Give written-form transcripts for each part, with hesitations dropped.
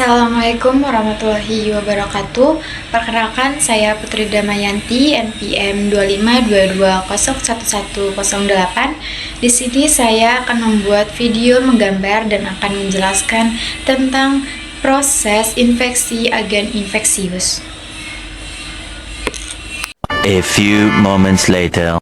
Assalamualaikum warahmatullahi wabarakatuh. Perkenalkan, saya Putri Damayanti, NPM 252201108. Di sini saya akan membuat video menggambar dan akan menjelaskan tentang proses infeksi agen infeksius. A few moments later.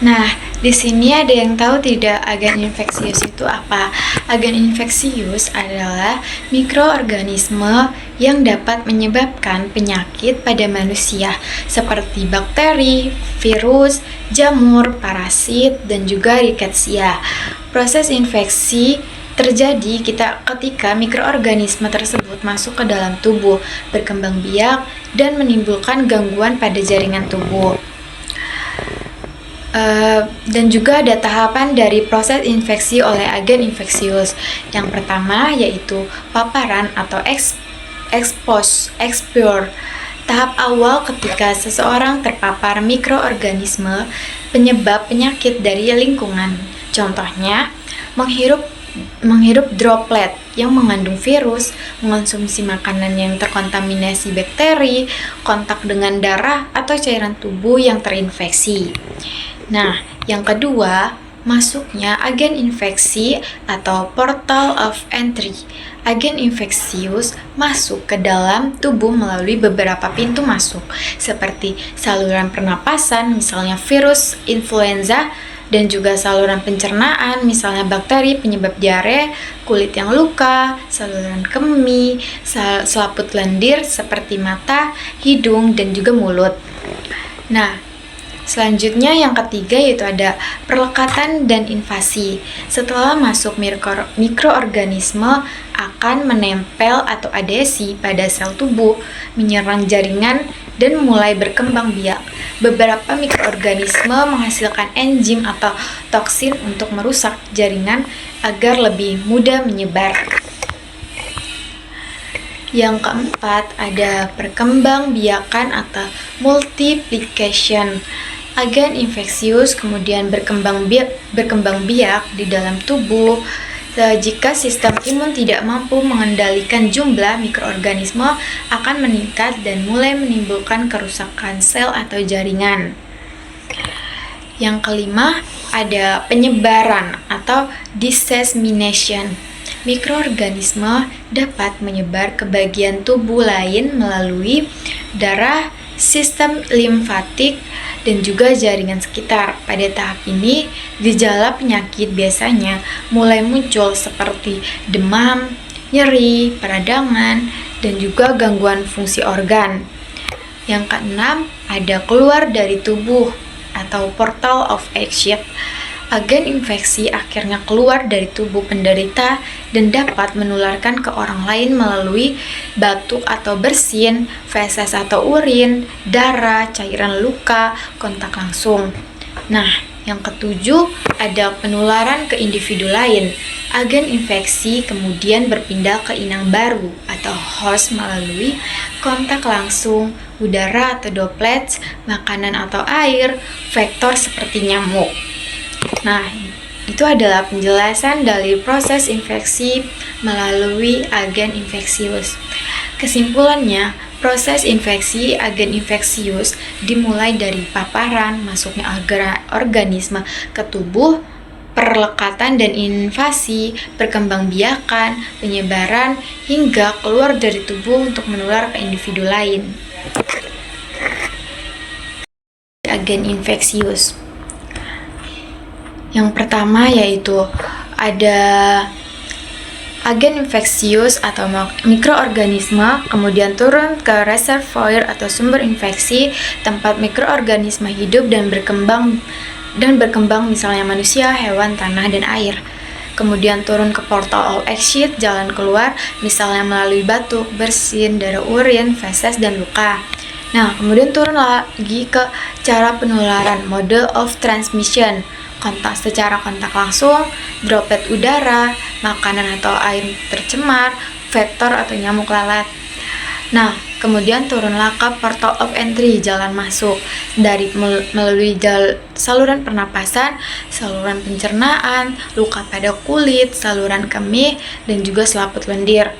Nah, di sini ada yang tahu tidak agen infeksius itu apa? Agen infeksius adalah mikroorganisme yang dapat menyebabkan penyakit pada manusia seperti bakteri, virus, jamur, parasit, dan juga rickettsia. Proses infeksi terjadi ketika mikroorganisme tersebut masuk ke dalam tubuh, berkembang biak, dan menimbulkan gangguan pada jaringan tubuh. Dan juga ada tahapan dari proses infeksi oleh agen infeksius. Yang pertama yaitu paparan atau exposure. Tahap awal ketika seseorang terpapar mikroorganisme penyebab penyakit dari lingkungan. Contohnya, menghirup droplet yang mengandung virus, mengonsumsi makanan yang terkontaminasi bakteri, kontak dengan darah atau cairan tubuh yang terinfeksi. Nah, yang kedua, masuknya agen infeksi atau portal of entry. Agen infeksius masuk ke dalam tubuh melalui beberapa pintu masuk, seperti saluran pernapasan, misalnya virus influenza, dan juga saluran pencernaan, misalnya bakteri penyebab diare, kulit yang luka, saluran kemih, selaput lendir seperti mata, hidung, dan juga mulut. Nah, selanjutnya yang ketiga yaitu ada perlekatan dan invasi. Setelah masuk mikroorganisme akan menempel atau adhesi pada sel tubuh, menyerang jaringan dan mulai berkembang biak. Beberapa mikroorganisme menghasilkan enzim atau toksin untuk merusak jaringan agar lebih mudah menyebar. Yang keempat ada perkembangbiakan atau multiplication. Agen infeksius kemudian berkembang biak di dalam tubuh. Jika sistem imun tidak mampu mengendalikan jumlah mikroorganisme akan meningkat dan mulai menimbulkan kerusakan sel atau jaringan. Yang kelima ada penyebaran atau dissemination. Mikroorganisme dapat menyebar ke bagian tubuh lain melalui darah, sistem limfatik, dan juga jaringan sekitar. Pada tahap ini, gejala penyakit biasanya mulai muncul seperti demam, nyeri, peradangan, dan juga gangguan fungsi organ. Yang keenam, ada keluar dari tubuh atau portal of exit. Agen infeksi akhirnya keluar dari tubuh penderita dan dapat menularkan ke orang lain melalui batuk atau bersin, feses atau urin, darah, cairan luka, kontak langsung. Nah, yang ketujuh ada penularan ke individu lain. Agen infeksi kemudian berpindah ke inang baru atau host melalui kontak langsung, udara atau droplets, makanan atau air, vektor seperti nyamuk. Nah, itu adalah penjelasan dari proses infeksi melalui agen infeksius. Kesimpulannya, proses infeksi agen infeksius dimulai dari paparan, masuknya organisme ke tubuh, perlekatan dan invasi, perkembangbiakan, penyebaran, hingga keluar dari tubuh untuk menular ke individu lain. Agen infeksius. Yang pertama yaitu ada agen infeksius atau mikroorganisme, kemudian turun ke reservoir atau sumber infeksi, tempat mikroorganisme hidup dan berkembang misalnya manusia, hewan, tanah, dan air. Kemudian turun ke portal of exit, jalan keluar, misalnya melalui batuk, bersin, darah, urin, feses, dan luka. Nah, kemudian turun lagi ke cara penularan, mode of transmission, secara kontak langsung, droplet udara, makanan atau air tercemar, vektor atau nyamuk lalat. Nah, kemudian turunlah ke portal of entry, jalan masuk, dari melalui saluran pernapasan, saluran pencernaan, luka pada kulit, saluran kemih, dan juga selaput lendir.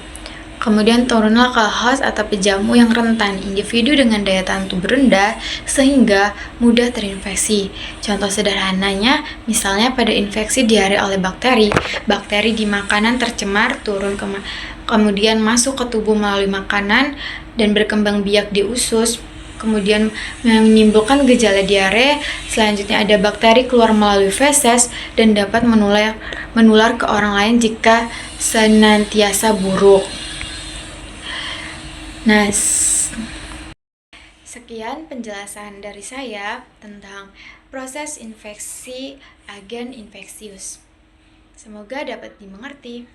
Kemudian turunlah ke host atau pejamu yang rentan, individu dengan daya tahan tubuh rendah sehingga mudah terinfeksi. Contoh sederhananya, misalnya pada infeksi diare oleh bakteri di makanan tercemar turun kemudian masuk ke tubuh melalui makanan dan berkembang biak di usus, kemudian menimbulkan gejala diare. Selanjutnya ada bakteri keluar melalui feses dan dapat menular ke orang lain jika senantiasa buruk. Nah, sekian penjelasan dari saya tentang proses infeksi agen infeksius. Semoga dapat dimengerti.